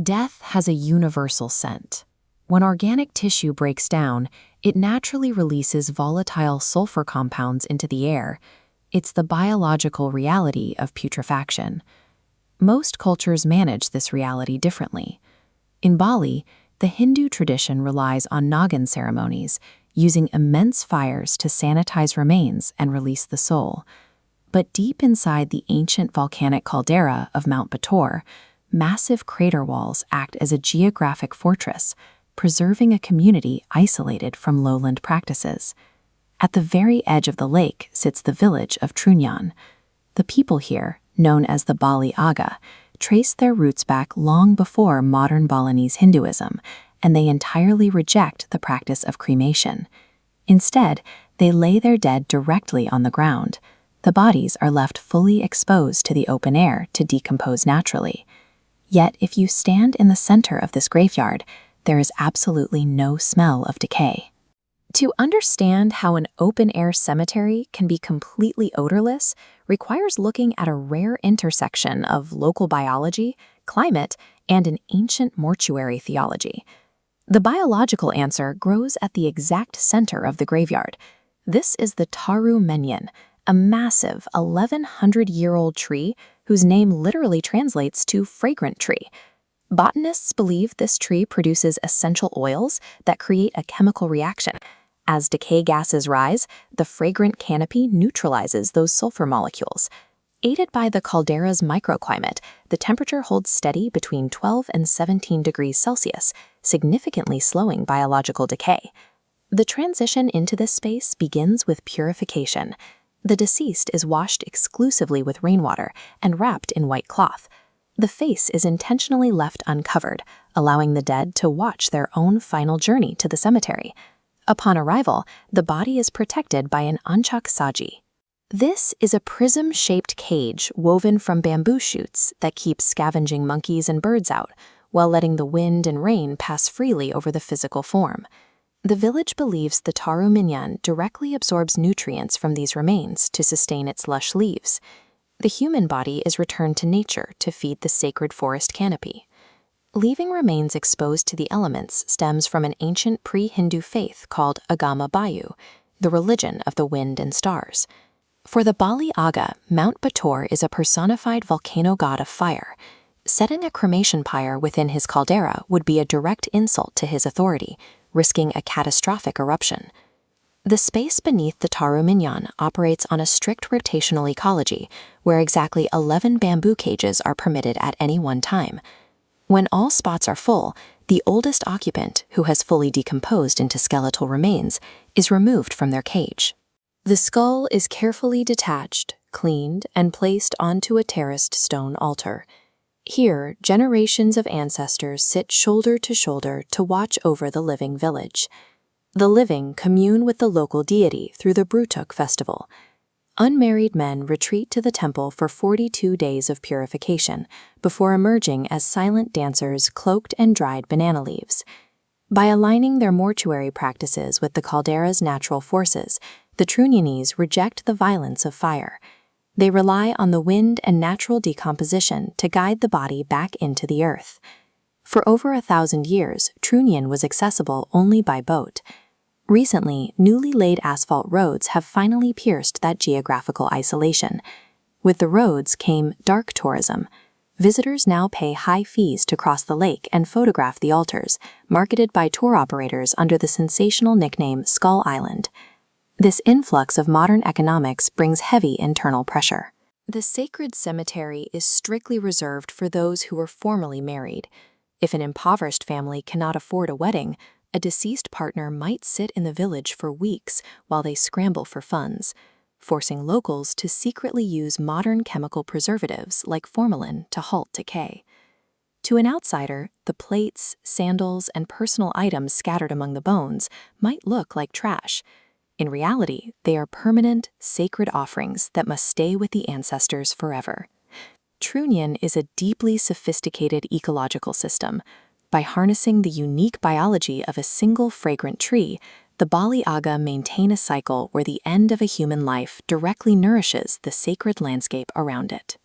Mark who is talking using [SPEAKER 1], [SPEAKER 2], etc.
[SPEAKER 1] Death has a universal scent. When organic tissue breaks down, it naturally releases volatile sulfur compounds into the air. It's the biological reality of putrefaction. Most cultures manage this reality differently. In Bali, the Hindu tradition relies on Nagan ceremonies, using immense fires to sanitize remains and release the soul. But deep inside the ancient volcanic caldera of Mount Batur, massive crater walls act as a geographic fortress, preserving a community isolated from lowland practices. At the very edge of the lake sits the village of Trunyan. The people here, known as the Bali Aga, trace their roots back long before modern Balinese Hinduism, and they entirely reject the practice of cremation. Instead, they lay their dead directly on the ground. The bodies are left fully exposed to the open air to decompose naturally. Yet, if you stand in the center of this graveyard, there is absolutely no smell of decay. To understand how an open-air cemetery can be completely odorless requires looking at a rare intersection of local biology, climate, and an ancient mortuary theology. The biological answer grows at the exact center of the graveyard. This is the Taru Menyen, a massive 1,100-year-old tree whose name literally translates to fragrant tree. Botanists believe this tree produces essential oils that create a chemical reaction. As decay gases rise, the fragrant canopy neutralizes those sulfur molecules. Aided by the caldera's microclimate, the temperature holds steady between 12 and 17 degrees Celsius, significantly slowing biological decay. The transition into this space begins with purification. The deceased is washed exclusively with rainwater and wrapped in white cloth. The face is intentionally left uncovered, allowing the dead to watch their own final journey to the cemetery. Upon arrival, the body is protected by an anchak saji. This is a prism-shaped cage woven from bamboo shoots that keeps scavenging monkeys and birds out, while letting the wind and rain pass freely over the physical form. The village believes the Taru Menyen directly absorbs nutrients from these remains to sustain its lush leaves. The human body is returned to nature to feed the sacred forest canopy. Leaving remains exposed to the elements stems from an ancient pre-Hindu faith called Agama Bayu, the religion of the wind and stars. For the Bali Aga, Mount Batur is a personified volcano god of fire. Setting a cremation pyre within his caldera would be a direct insult to his authority, risking a catastrophic eruption. The space beneath the Taru Menyen operates on a strict rotational ecology, where exactly 11 bamboo cages are permitted at any one time. When all spots are full, the oldest occupant, who has fully decomposed into skeletal remains, is removed from their cage. The skull is carefully detached, cleaned, and placed onto a terraced stone altar. Here, generations of ancestors sit shoulder to shoulder to watch over the living village. The living commune with the local deity through the Brutuk festival. Unmarried men retreat to the temple for 42 days of purification before emerging as silent dancers cloaked in dried banana leaves. By aligning their mortuary practices with the caldera's natural forces, the Trunyanese reject the violence of fire. They rely on the wind and natural decomposition to guide the body back into the earth. For over 1,000 years, Trunyan was accessible only by boat. Recently, newly laid asphalt roads have finally pierced that geographical isolation. With the roads came dark tourism. Visitors now pay high fees to cross the lake and photograph the altars, marketed by tour operators under the sensational nickname Skull Island. This influx of modern economics brings heavy internal pressure. The sacred cemetery is strictly reserved for those who were formerly married. If an impoverished family cannot afford a wedding, a deceased partner might sit in the village for weeks while they scramble for funds, forcing locals to secretly use modern chemical preservatives like formalin to halt decay. To an outsider, the plates, sandals, and personal items scattered among the bones might look like trash. In reality, they are permanent, sacred offerings that must stay with the ancestors forever. Trunyan is a deeply sophisticated ecological system. By harnessing the unique biology of a single fragrant tree, the Bali Aga maintain a cycle where the end of a human life directly nourishes the sacred landscape around it.